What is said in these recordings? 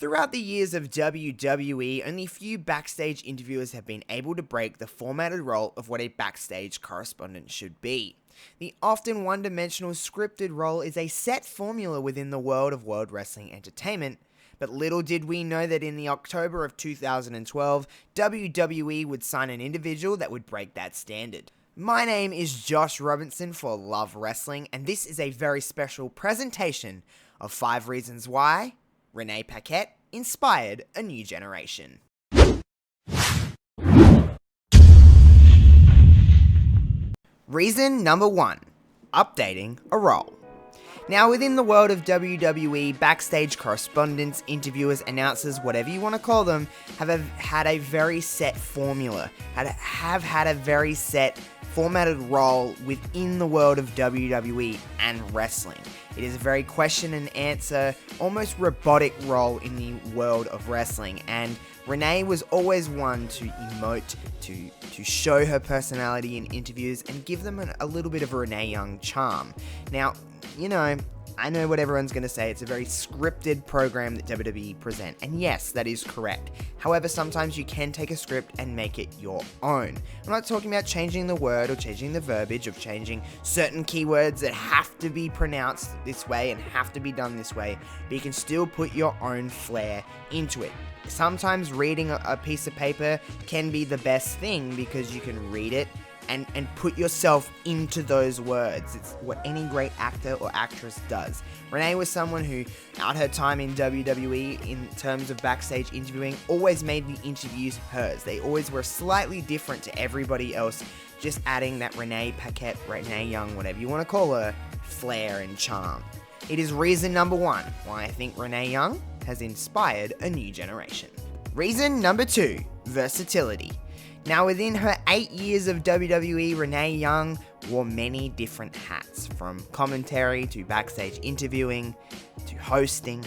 Throughout the years of WWE, only few backstage interviewers have been able to break the formatted role of what a backstage correspondent should be. The often one-dimensional scripted role is a set formula within the world of World Wrestling Entertainment, but little did we know that in the October of 2012, WWE would sign an individual that would break that standard. My name is Josh Robinson for Love Wrestling, and this is a very special presentation of 5 reasons why Renee Paquette inspired a new generation. Reason number 1, updating a role. Now, within the world of WWE, backstage correspondents, interviewers, announcers, whatever you want to call them, have had a very set formula, have had a very set formatted role within the world of WWE and wrestling. It is a very question and answer, almost robotic role in the world of wrestling, and Renee was always one to emote, to show her personality in interviews and give them a little bit of a Renee Young charm. Now, I know what everyone's going to say. It's a very scripted program that WWE present. And yes, that is correct. However, sometimes you can take a script and make it your own. I'm not talking about changing the word or changing the verbiage of changing certain keywords that have to be pronounced this way and have to be done this way, but you can still put your own flair into it. Sometimes reading a piece of paper can be the best thing because you can read it and put yourself into those words. It's what any great actor or actress does. Renee was someone who, out her time in WWE, in terms of backstage interviewing, always made the interviews hers. They always were slightly different to everybody else, just adding that Renee Paquette, Renee Young, whatever you want to call her, flair and charm. It is reason number 1 why I think Renee Young has inspired a new generation. Reason number 2, versatility. Now, within her 8 years of WWE, Renee Young wore many different hats, from commentary to backstage interviewing, to hosting,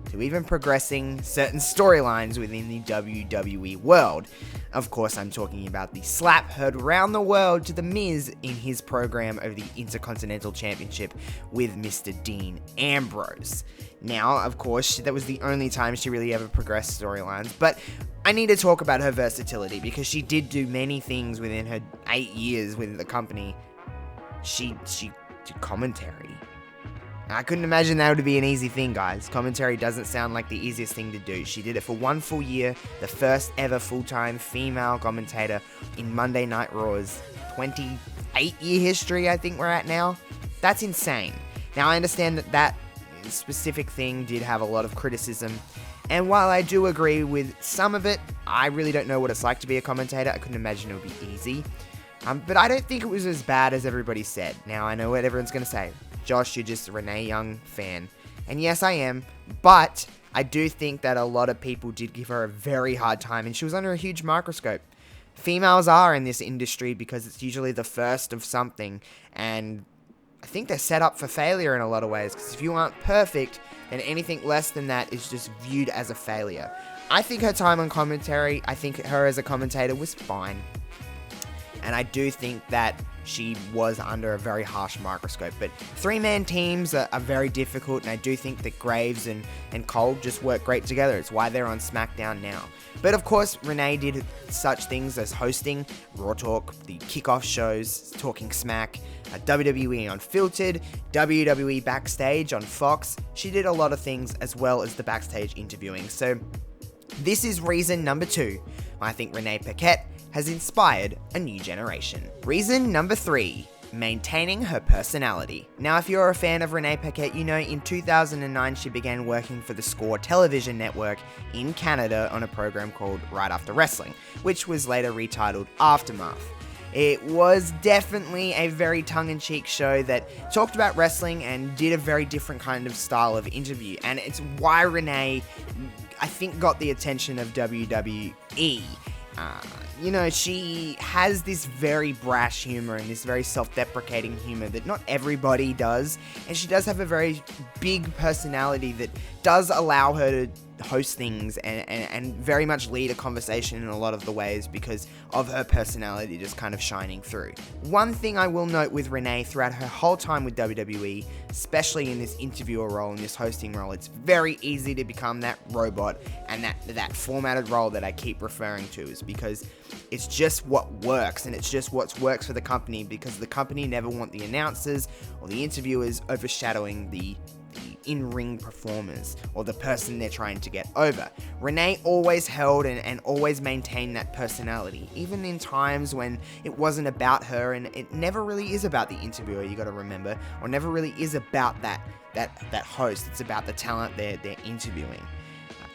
to even progressing certain storylines within the WWE world. Of course, I'm talking about the slap heard around the world to The Miz in his program of the Intercontinental Championship with Mr. Dean Ambrose. Now, of course, that was the only time she really ever progressed storylines, but I need to talk about her versatility because she did do many things within her 8 years with the company. She did commentary. I couldn't imagine that would be an easy thing, guys. Commentary doesn't sound like the easiest thing to do. She did it for 1 full year, the first ever full-time female commentator in Monday Night Raw's 28-year history, I think we're at now. That's insane. Now, I understand that specific thing did have a lot of criticism, and while I do agree with some of it, I really don't know what it's like to be a commentator. I couldn't imagine it would be easy. But I don't think it was as bad as everybody said. Now, I know what everyone's going to say. Josh, you're just a Renee Young fan. And yes, I am. But I do think that a lot of people did give her a very hard time, and she was under a huge microscope. Females are in this industry because it's usually the first of something, and I think they're set up for failure in a lot of ways, because if you aren't perfect, then anything less than that is just viewed as a failure. I think her time on commentary, I think her as a commentator was fine. And I do think that she was under a very harsh microscope. But 3-man teams are very difficult, and I do think that Graves and Cole just work great together. It's why they're on SmackDown now. But of course, Renee did such things as hosting Raw Talk, the kickoff shows, Talking Smack, WWE Unfiltered, WWE Backstage on Fox. She did a lot of things as well as the backstage interviewing. So this is reason number 2 why I think Renee Paquette has inspired a new generation. Reason number 3, maintaining her personality. Now, if you're a fan of Renee Paquette, you know in 2009 she began working for the Score television network in Canada on a program called Right After Wrestling, which was later retitled Aftermath. It was definitely a very tongue-in-cheek show that talked about wrestling and did a very different kind of style of interview, and it's why Renee, I think, got the attention of WWE. She has this very brash humor and this very self-deprecating humor that not everybody does, and she does have a very big personality that does allow her host things and very much lead a conversation in a lot of the ways because of her personality just kind of shining through. One thing I will note with Renee throughout her whole time with WWE, especially in this interviewer role, in this hosting role, it's very easy to become that robot and that formatted role that I keep referring to, is because it's just what works, and it's just what works for the company, because the company never want the announcers or the interviewers overshadowing the in-ring performers or the person they're trying to get over. Renee always held and always maintained that personality, even in times when it wasn't about her, and it never really is about the interviewer, you gotta remember, or never really is about that host. It's about the talent they're interviewing.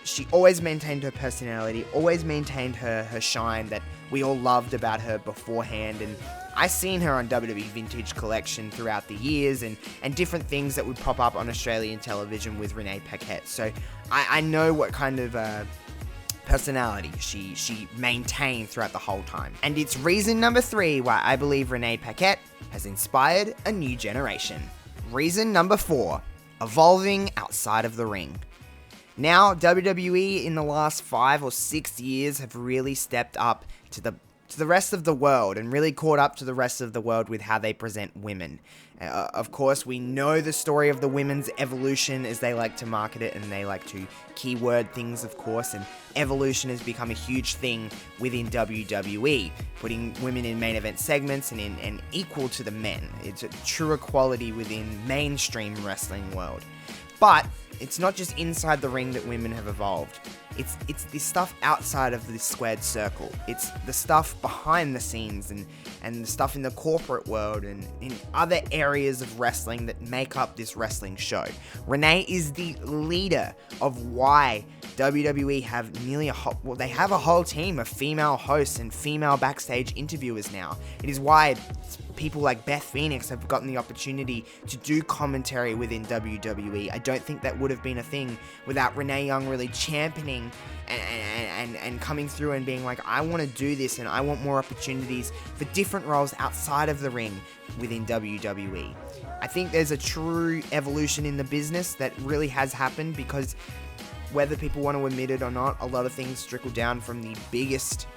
She always maintained her personality, always maintained her shine that we all loved about her beforehand, and I seen her on WWE Vintage Collection throughout the years and different things that would pop up on Australian television with Renee Paquette, so I know what kind of personality she maintained throughout the whole time. And it's reason number 3 why I believe Renee Paquette has inspired a new generation. Reason number 4, evolving outside of the ring. Now, WWE in the last 5 or 6 years have really stepped up to the rest of the world and really caught up to the rest of the world with how they present women. Of course, we know the story of the women's evolution, as they like to market it, and they like to keyword things, of course, and evolution has become a huge thing within WWE, putting women in main event segments and equal to the men. It's a true equality within mainstream wrestling world. But it's not just inside the ring that women have evolved. It's the stuff outside of this squared circle. It's the stuff behind the scenes and the stuff in the corporate world and in other areas of wrestling that make up this wrestling show. Renee is the leader of why WWE have they have a whole team of female hosts and female backstage interviewers now. It is why people like Beth Phoenix have gotten the opportunity to do commentary within WWE. I don't think that would have been a thing without Renee Young really championing and coming through and being like, I want to do this and I want more opportunities for different roles outside of the ring within WWE. I think there's a true evolution in the business that really has happened, because whether people want to admit it or not, a lot of things trickle down from the biggest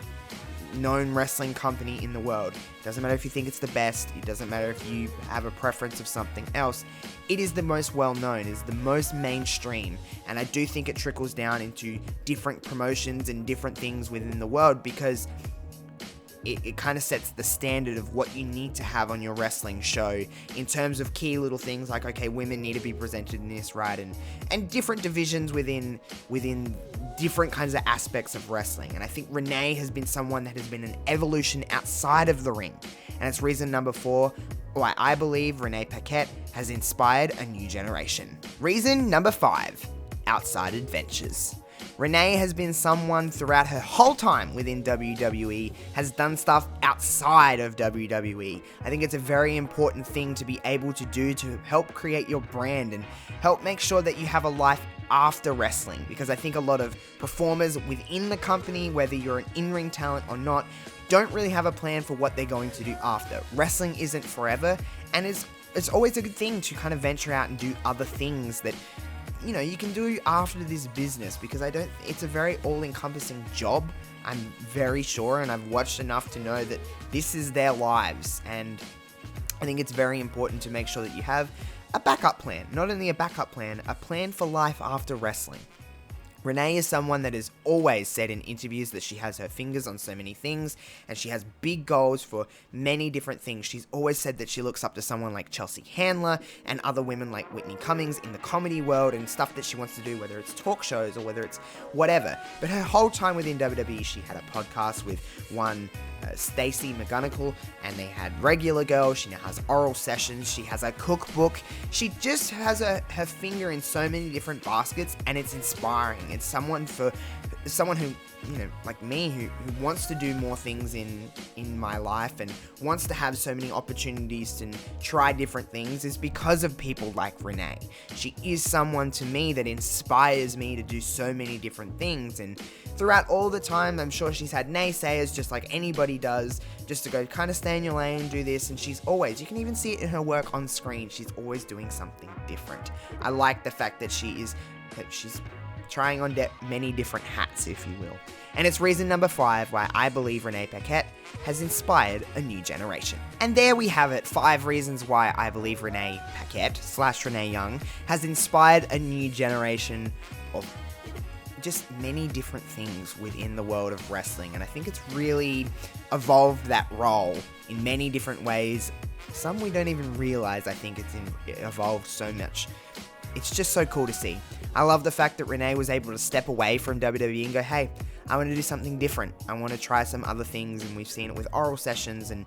known wrestling company in the world. It doesn't matter if you think it's the best, it doesn't matter if you have a preference of something else, it is the most well known, it is the most mainstream, and I do think it trickles down into different promotions and different things within the world, because it kind of sets the standard of what you need to have on your wrestling show in terms of key little things like, okay, women need to be presented in this, right, and different divisions within different kinds of aspects of wrestling. And I think Renee has been someone that has been an evolution outside of the ring, and it's reason number 4 why I believe Renee Paquette has inspired a new generation. Reason number 5, outside adventures. Renee has been someone throughout her whole time within WWE, has done stuff outside of WWE. I think it's a very important thing to be able to do to help create your brand and help make sure that you have a life after wrestling, because I think a lot of performers within the company, whether you're an in-ring talent or not, don't really have a plan for what they're going to do after. Wrestling isn't forever, and it's always a good thing to kind of venture out and do other things that you can do after this business, because it's a very all-encompassing job, I'm very sure, and I've watched enough to know that this is their lives, and I think it's very important to make sure that you have a backup plan. Not only a backup plan, a plan for life after wrestling. Renee is someone that has always said in interviews that she has her fingers on so many things and she has big goals for many different things. She's always said that she looks up to someone like Chelsea Handler and other women like Whitney Cummings in the comedy world and stuff that she wants to do, whether it's talk shows or whether it's whatever. But her whole time within WWE, she had a podcast with one Stacey McGonigal, and they had Regular Girl. She now has Oral Sessions. She has a cookbook. She just has her finger in so many different baskets, and it's inspiring. It's someone who, like me, who wants to do more things in my life and wants to have so many opportunities to try different things, is because of people like Renee. She is someone to me that inspires me to do so many different things, and throughout all the time, I'm sure she's had naysayers just like anybody does, just to go kind of stay in your lane, do this, and she's always, you can even see it in her work on screen, she's always doing something different. I like the fact that she's trying on many different hats, if you will. And it's reason number 5 why I believe Renee Paquette has inspired a new generation. And there we have it, 5 reasons why I believe Renee Paquette / Renee Young has inspired a new generation of just many different things within the world of wrestling. And I think it's really evolved that role in many different ways. Some we don't even realize. I think it's evolved so much. It's just so cool to see. I love the fact that Renee was able to step away from WWE and go, hey, I want to do something different. I want to try some other things, and we've seen it with oral sessions and,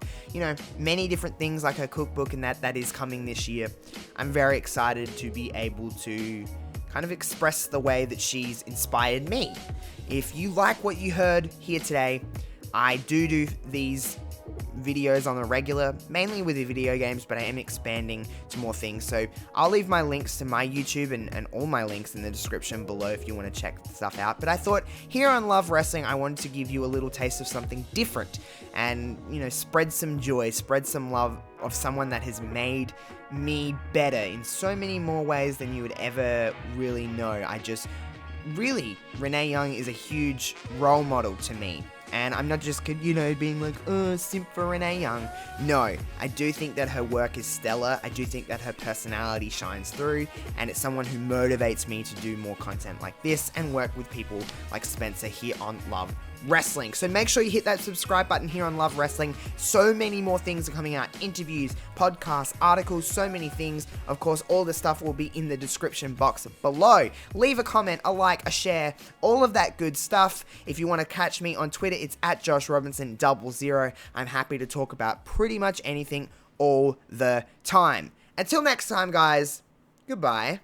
many different things like her cookbook, and that is coming this year. I'm very excited to be able to kind of express the way that she's inspired me. If you like what you heard here today, I do these videos on a regular, mainly with the video games, but I am expanding to more things. So I'll leave my links to my YouTube and all my links in the description below if you want to check stuff out. But I thought here on Love Wrestling, I wanted to give you a little taste of something different and, spread some joy, spread some love of someone that has made me better in so many more ways than you would ever really know. Renee Young is a huge role model to me. And I'm not just, being like, simp for Renee Young. No, I do think that her work is stellar. I do think that her personality shines through. And it's someone who motivates me to do more content like this and work with people like Spencer here on Love Wrestling. So make sure you hit that subscribe button here on Love Wrestling. So many more things are coming out. Interviews, podcasts, articles, so many things. Of course, all the stuff will be in the description box below. Leave a comment, a like, a share, all of that good stuff. If you want to catch me on Twitter, it's at JoshRobinson00. I'm happy to talk about pretty much anything all the time. Until next time, guys, goodbye.